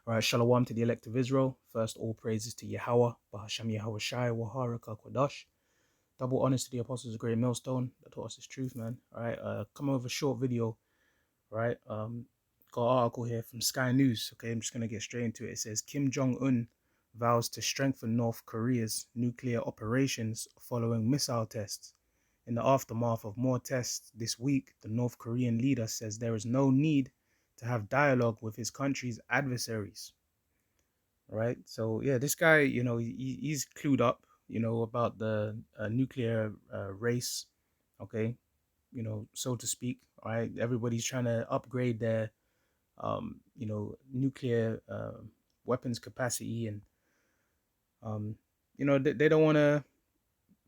All right, shalom to the elect of Israel. First, all praises to Yahweh, Bahasham Yahweh Shai, Waharaka Kodash. Double honors to the apostles of Great Millstone that taught us this truth, man. All right, come over a short video, right? Got an article here from Sky News. Okay, I'm just gonna get straight into it. It says Kim Jong-un vows to strengthen North Korea's nuclear operations following missile tests. In the aftermath of more tests this week, the North Korean leader says there is no need to have dialogue with his country's adversaries. Right. So yeah, this guy, he's clued up, about the nuclear race. Okay, so to speak. All right, everybody's trying to upgrade their, nuclear weapons capacity, and they don't want to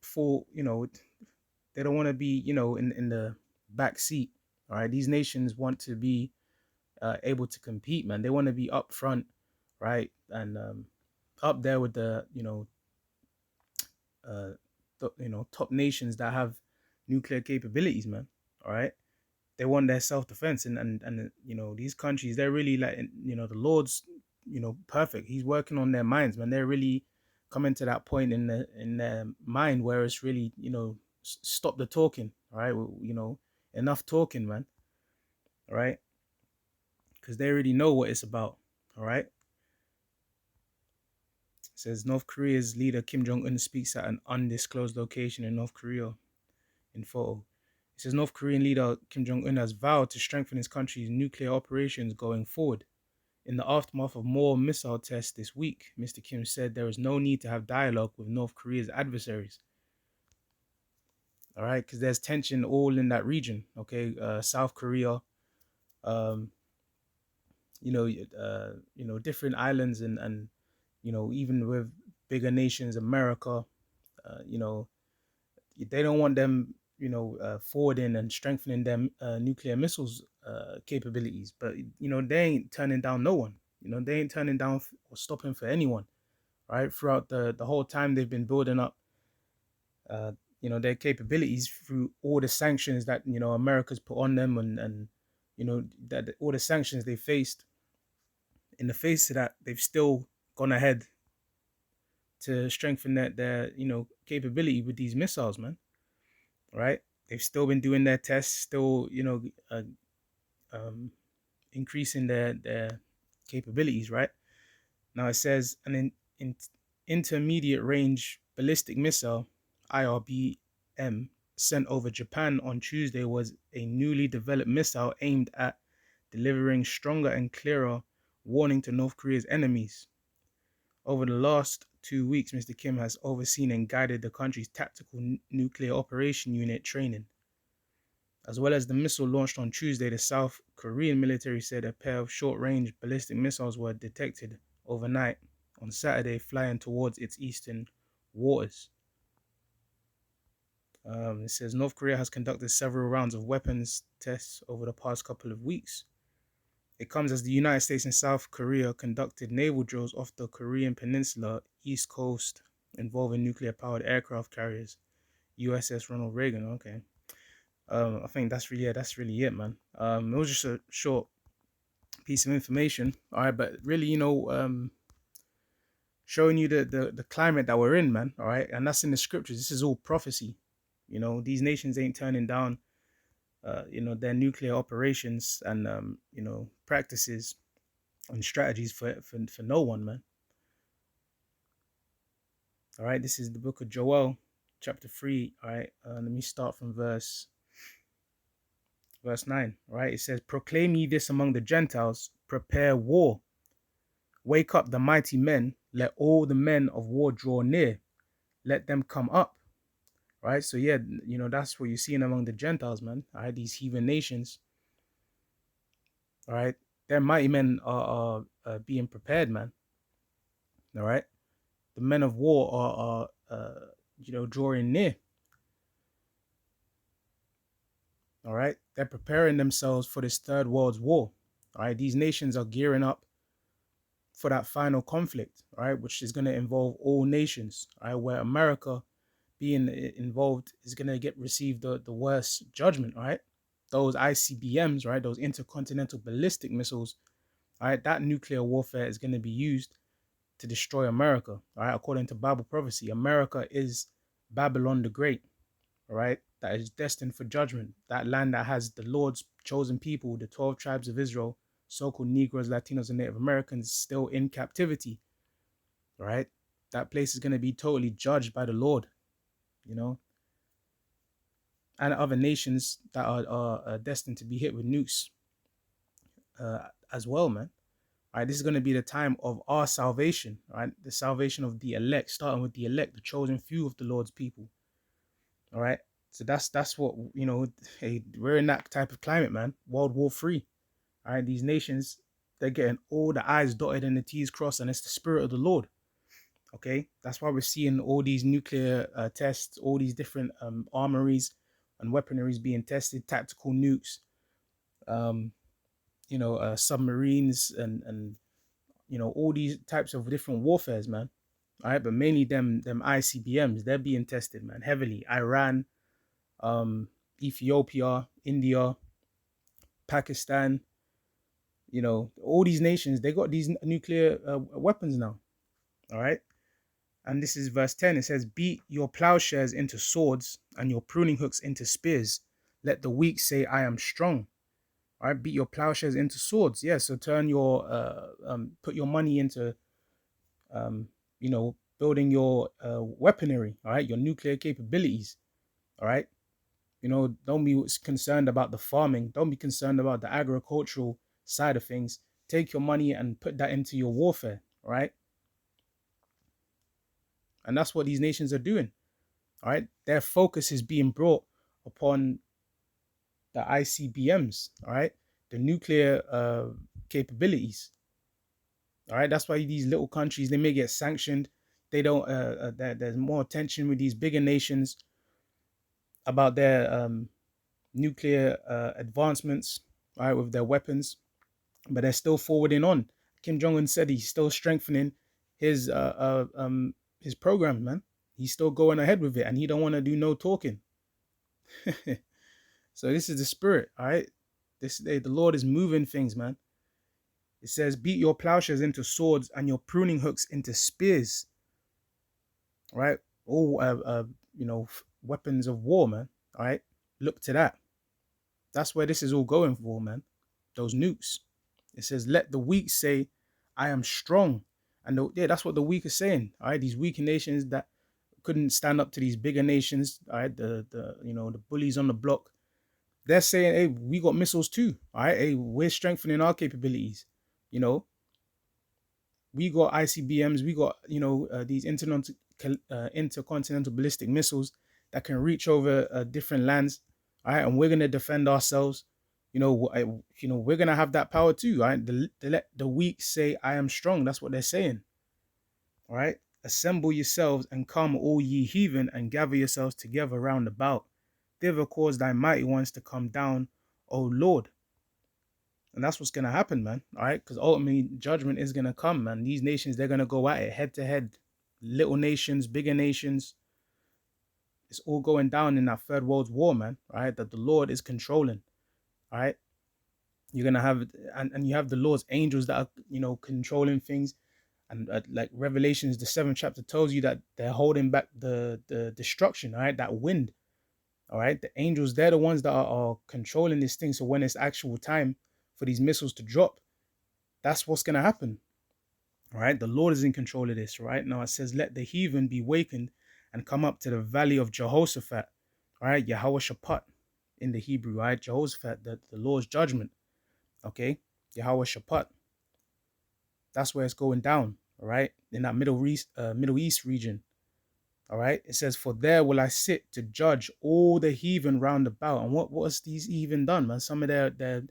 fall. They don't want to be, in the back seat. All right, these nations want to be able to compete, man. They want to be up front, right, and up there with the top nations that have nuclear capabilities, man. All right, they want their self-defense, and these countries, they're really like, the Lord's perfect. He's working on their minds, man. They're really coming to that point in their mind where it's really, stop the talking. All right, enough talking, man. All right, because they already know what it's about. All right. It says North Korea's leader Kim Jong-un speaks at an undisclosed location in North Korea in photo. It says North Korean leader Kim Jong-un has vowed to strengthen his country's nuclear operations going forward. In the aftermath of more missile tests this week, Mr. Kim said there is no need to have dialogue with North Korea's adversaries. All right, because there's tension all in that region. Okay, South Korea, um, different islands, and even with bigger nations, America, they don't want them, forwarding and strengthening them nuclear missiles capabilities. But they ain't turning down no one. They ain't turning down or stopping for anyone. Right, throughout the whole time they've been building up, uh, their capabilities through all the sanctions that America's put on them, and that all the sanctions they faced. In the face of that, they've still gone ahead to strengthen their capability with these missiles, man. Right? They've still been doing their tests, still um, increasing their capabilities. Right now, it says in intermediate range ballistic missile (IRBM) sent over Japan on Tuesday was a newly developed missile aimed at delivering stronger and clearer warning to North Korea's enemies. Over the last 2 weeks, Mr. Kim has overseen and guided the country's tactical nuclear operation unit training. As well as the missile launched on Tuesday, the South Korean military said a pair of short-range ballistic missiles were detected overnight on Saturday, flying towards its eastern waters. It says North Korea has conducted several rounds of weapons tests over the past couple of weeks. It comes as the United States and South Korea conducted naval drills off the Korean Peninsula east coast involving nuclear-powered aircraft carriers, USS Ronald Reagan. Okay. I think that's really it, man. It was just a short piece of information. All right, but really, showing you the climate that we're in, man. All right, and that's in the scriptures. This is all prophecy. These nations ain't turning down, their nuclear operations and practices and strategies for no one, man. All right, this is the book of Joel, chapter 3. All right, let me start from verse 9. All right, it says, "Proclaim ye this among the Gentiles, prepare war. Wake up the mighty men, let all the men of war draw near, let them come up." Right, so yeah, that's what you're seeing among the Gentiles, man. All right, these heathen nations. All right, their mighty men are being prepared, man. All right, the men of war are drawing near. All right, they're preparing themselves for this third world's war. All right, these nations are gearing up for that final conflict, all right, which is going to involve all nations, all right, where America being involved is going to receive the worst judgment, all right. Those ICBMs, right, those intercontinental ballistic missiles, All right, that nuclear warfare is going to be used to destroy America. All right, according to Bible prophecy, America is Babylon the Great. All right, that is destined for judgment. That land that has the Lord's chosen people, the 12 tribes of Israel, so-called Negroes, Latinos, and Native Americans, still in captivity. All right, that place is going to be totally judged by the Lord, you know, and other nations that are destined to be hit with nukes as well, man. All right, this is going to be the time of our salvation, right? The salvation of the elect, starting with the elect, the chosen few of the Lord's people. All right, so that's what Hey, we're in that type of climate, man. World War III. All right, these nations, they're getting all the I's dotted and the T's crossed, and it's the spirit of the Lord. Okay, that's why we're seeing all these nuclear tests, all these different armories and weaponaries being tested, tactical nukes, um, submarines, and all these types of different warfares, man. All right, but mainly them ICBMs, they're being tested, man, heavily. Iran, um, Ethiopia, India, Pakistan, all these nations, they got these nuclear weapons now. All right. And this is verse 10. It says, beat your plowshares into swords and your pruning hooks into spears. Let the weak say, I am strong. All right. Beat your plowshares into swords. Yeah. So turn put your money into, building your weaponry. All right. Your nuclear capabilities. All right. Don't be concerned about the farming. Don't be concerned about the agricultural side of things. Take your money and put that into your warfare. All right. And that's what these nations are doing. All right. Their focus is being brought upon the ICBMs. All right. The nuclear capabilities. All right. That's why these little countries, they may get sanctioned. They don't, there's more attention with these bigger nations about their nuclear advancements, all right, with their weapons, but they're still forwarding on. Kim Jong-un said he's still strengthening his his program, man. He's still going ahead with it, and he don't want to do no talking. So this is the spirit, all right. The Lord is moving things, man. It says, beat your plowshares into swords and your pruning hooks into spears, all right. All weapons of war, man. All right, look to that. That's where this is all going for, man. Those nukes. It says, let the weak say, I am strong. And that's what the weak are saying. All right, these weaker nations that couldn't stand up to these bigger nations. All right, the bullies on the block. They're saying, hey, we got missiles too. All right, hey, we're strengthening our capabilities. You know, we got ICBMs. We got these intercontinental ballistic missiles that can reach over different lands. All right, and we're gonna defend ourselves. We're gonna have that power too. All right, let the weak say, "I am strong." That's what they're saying. All right, assemble yourselves and come, all ye heathen, and gather yourselves together round about. Thither cause thy mighty ones to come down, O Lord. And that's what's gonna happen, man. All right, because ultimately judgment is gonna come, man. These nations, they're gonna go at it head to head. Little nations, bigger nations. It's all going down in that third world war, man. All right, that the Lord is controlling. All right. You're gonna have and you have the Lord's angels that are controlling things, and like Revelations, the 7th chapter tells you that they're holding back the destruction. All right, that wind. All right, the angels, they're the ones that are controlling this thing. So when it's actual time for these missiles to drop, that's what's gonna happen. All right, the Lord is in control of this. Right now, it says, "Let the heathen be wakened and come up to the valley of Jehoshaphat." All right, Yahweh Shaphat in the Hebrew. Right, Jehoshaphat, the Lord's judgment. Okay, Yahweh Shaphat. That's where it's going down. All right, in that Middle East region. All right, it says, "For there will I sit to judge all the heathen round about." And what's these heathen done, man? Some of their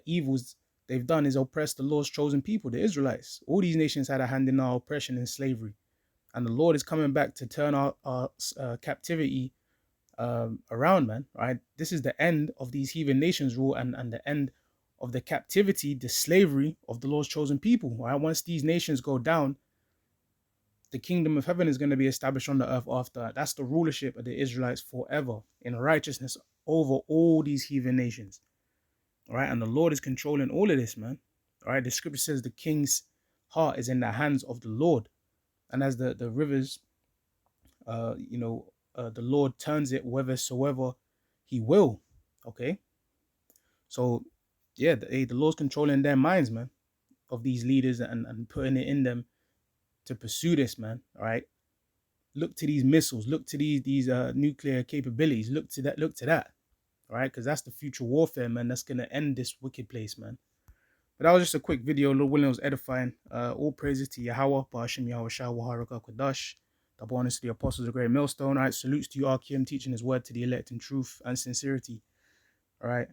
evils they've done is oppress the Lord's chosen people, the Israelites. All these nations had a hand in our oppression and slavery, and the Lord is coming back to turn our captivity around, man. Right, this is the end of these heathen nations rule, and the end of the captivity, the slavery of the Lord's chosen people. Right, once these nations go down, the kingdom of heaven is going to be established on the earth after. That's the rulership of the Israelites forever in righteousness over all these heathen nations. All right, and the Lord is controlling all of this, man. All right, the scripture says the king's heart is in the hands of the Lord, and as the rivers, the Lord turns it whithersoever He will. Okay, so yeah, the Lord's controlling their minds, man, of these leaders, and putting it in them to pursue this, man. All right, look to these missiles, look to these nuclear capabilities, look to that, all right, because that's the future warfare, man. That's gonna end this wicked place, man. But that was just a quick video. Lord willing, was edifying. All praises to Yahweh, Ba'ashim Yahweh Shah, Waharaka Kodash. Double honors to the apostles of the great millstone. All right, salutes to you, RQM, teaching his word to the elect in truth and sincerity. All right,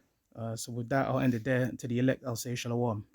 so with that, I'll end it there. To the elect, I'll say shalom.